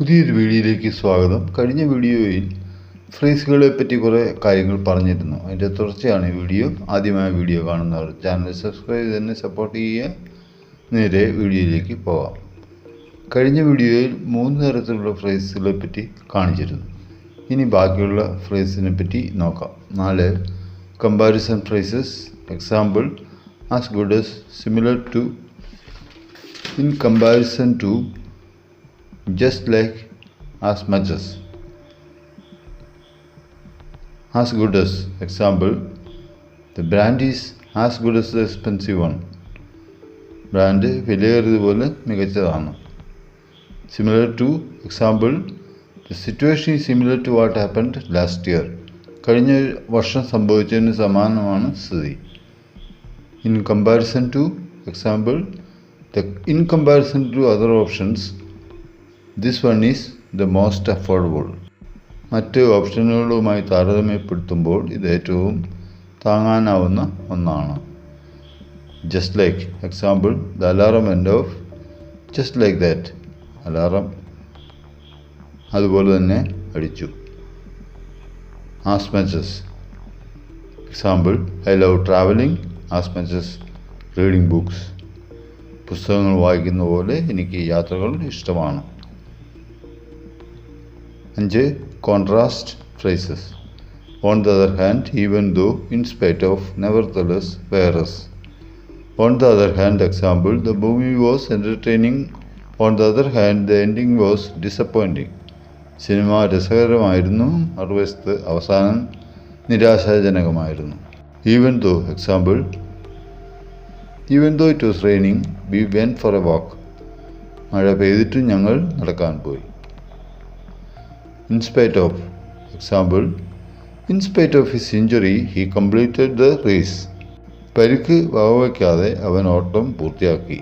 പുതിയൊരു വീഡിയോയിലേക്ക് സ്വാഗതം. കഴിഞ്ഞ വീഡിയോയിൽ ഫ്രേസുകളെ പറ്റി കുറേ കാര്യങ്ങൾ പറഞ്ഞിരുന്നു. അതിൻ്റെ തുടർച്ചയാണ് ഈ വീഡിയോ. ആദ്യമായ വീഡിയോ കാണുന്നവർ ചാനൽ സബ്സ്ക്രൈബ് ചെയ്ത് തന്നെ സപ്പോർട്ട് ചെയ്യുക. നേരെ വീഡിയോയിലേക്ക് പോകാം. കഴിഞ്ഞ വീഡിയോയിൽ 3 തരത്തിലുള്ള ഫ്രേസുകളെ പറ്റി കാണിച്ചിരുന്നു. ഇനി ബാക്കിയുള്ള ഫ്രേസിനെ പറ്റി നോക്കാം. 4 comparison phrases. Example: as good as, similar to, in comparison to, just like, as much as. As good as. Example: the brand is as good as the expensive one. Brand വിലയേറിയതുപോലെ മികച്ചതാണ്. Similar to. Example: the situation is similar to what happened last year. കഴിഞ്ഞ വർഷം സംഭവിച്ചതിന് സമാനമാണ് സ്ഥിതി. In comparison to. Example: in comparison to other options, this one is the most affordable. മറ്റ് ഓപ്ഷനുകളുമായി താരതമ്യപ്പെടുത്തുമ്പോൾ ഇത് ഏറ്റവും താങ്ങാനാവുന്ന ഒന്നാണ്. Just like. Example: the alarm went off just like that. Alarm അതുപോലെ തന്നെ അടിച്ചു. As much as. Example: I love travelling as much as reading books. പുസ്തകങ്ങൾ വായിക്കുന്ന പോലെ എനിക്ക് യാത്രകൾ ഇഷ്ടമാണ്. 5 contrast phrases. On the other hand, even though, in spite of, nevertheless, whereas. On the other hand. Example: the movie was entertaining. On the other hand, the ending was disappointing. Cinema രസകരമായിരുന്നു, മറുവശത്ത് അവസാനം നിരാശാജനകമായിരുന്നു. Even though. Example: even though it was raining, we went for a walk. മഴ പെയ്തിട്ടും ഞങ്ങൾ നടക്കാൻ പോയി. In spite of. Example: in spite of his injury, he completed the race. പരിക്ക് വകവയ്ക്കാതെ അവൻ ഓട്ടം പൂർത്തിയാക്കി.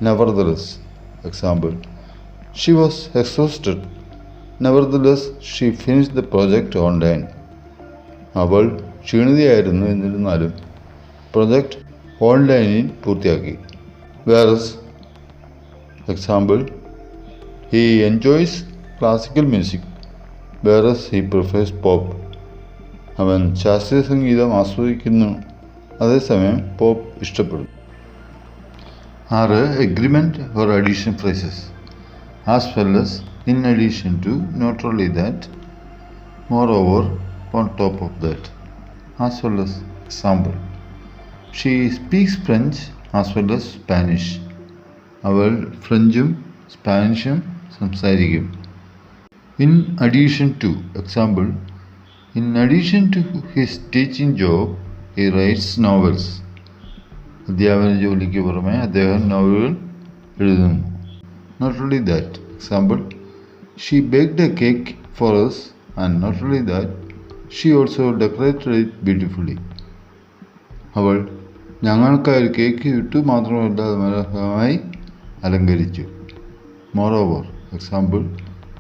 Nevertheless. Example: she was exhausted. Nevertheless, she finished the project on time. അവൾ ക്ഷീണിതയായിരുന്നു, എന്നിരുന്നാലും പ്രൊജക്റ്റ് ഓൺലൈനിൽ പൂർത്തിയാക്കി. Whereas. Example: he enjoys classical music, whereas he prefers pop. അവൻ ശാസ്ത്രീയ സംഗീതം ആസ്വദിക്കുന്നു, അതേസമയം പോപ്പ് ഇഷ്ടപ്പെടുന്നു. 6 agreement or addition phrases. As well as, in addition to, not only that, moreover, on top of that. As well as. Example: she speaks French as well as Spanish. അവൾ ഫ്രഞ്ചും സ്പാനിഷും സംസാരിക്കും. In addition to. Example: in addition to his teaching job, he writes novels. അധ്യാപന ജോലിക്ക് പുറമെ അദ്ദേഹം നോവലുകൾ എഴുതുന്നു. Not only that. Example: she baked a cake for us, and not only that, she also decorated it beautifully. അവൾ ഞങ്ങൾക്കായി cake ചുട്ടു മാത്രമല്ല, അത് മനോഹരമായി അലങ്കരിച്ചു. Moreover. Example: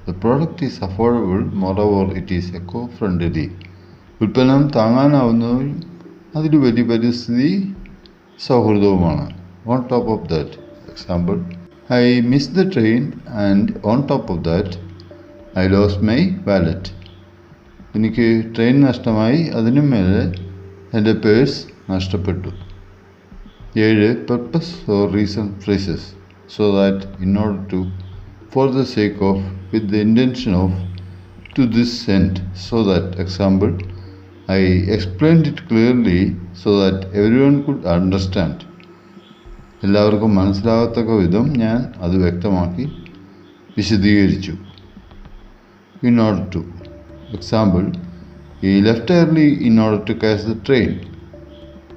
the product is affordable, moreover it is eco-friendly. ഉൽപ്പന്നം താങ്ങാനാവുന്നതും അതിലുപരി പരിസ്ഥിതി സൗഹൃദവുമാണ്. On top of that. Example: I missed the train, and on top of that, I lost my wallet. എനിക്ക് ട്രെയിൻ നഷ്ടമായി, അതിനും മേലെ എൻ്റെ പേഴ്സ് നഷ്ടപ്പെട്ടു. 7 purpose or reason phrases. So that, in order to, for the sake of, with the intention of, to this end, so that. Example: I explained it clearly so that everyone could understand. എല്ലാവർക്കും മനസ്സിലാകത്തക്ക വിധം ഞാൻ അത് വ്യക്തമാക്കി വിശദീകരിച്ചു. In order to. Example: he left early in order to catch the train.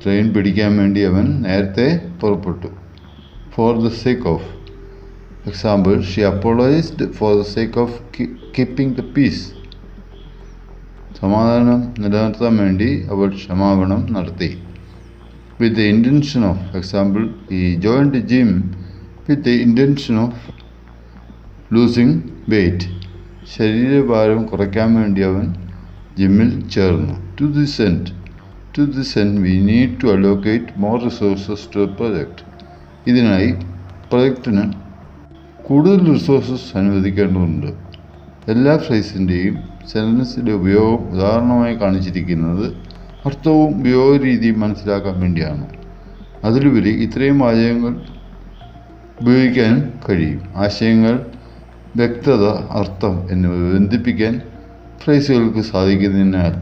Train പിടിക്കാൻ വേണ്ടി അവൻ നേരത്തെ പുറപ്പെട്ടു. For the sake of. Example: she apologized for the sake of keeping the peace. സമാധാനം നിലനിർത്താൻ വേണ്ടി അവൾ ക്ഷമാപണം നടത്തി. With the intention of. Example: he joined the gym with the intention of losing weight. ശരീരഭാരം കുറയ്ക്കാൻ വേണ്ടി അവൻ ജിമ്മിൽ ചേർന്നു. To this end. To this end, we need to allocate more resources to the project. ഇതിനായി പ്രൊജക്റ്റിന് കൂടുതൽ റിസോഴ്സസ് അനുവദിക്കേണ്ടതുണ്ട്. എല്ലാ ഫ്രേസിൻ്റെയും സെൻറ്റൻസിൻ്റെ ഉപയോഗം ഉദാഹരണമായി കാണിച്ചിരിക്കുന്നത് അർത്ഥവും ഉപയോഗ രീതിയും മനസ്സിലാക്കാൻ വേണ്ടിയാണ്. അതിലുപരി ഇത്രയും വാചകങ്ങൾ ഉപയോഗിക്കാൻ കഴിയും. ആശയങ്ങൾ, വ്യക്തത, അർത്ഥം എന്നിവ ബന്ധിപ്പിക്കാൻ ഫ്രേസുകൾക്ക് സാധിക്കുന്നതിനാൽ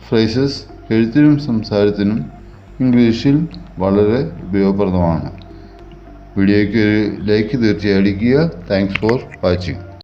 ഫ്രേസസ് എഴുത്തിനും സംസാരത്തിനും ഇംഗ്ലീഷിൽ വളരെ ഉപയോഗപ്രദമാണ്. വീഡിയോയ്ക്ക് ഒരു ലൈക്ക് തീർച്ചയായും അടിക്കുക. Thanks for watching.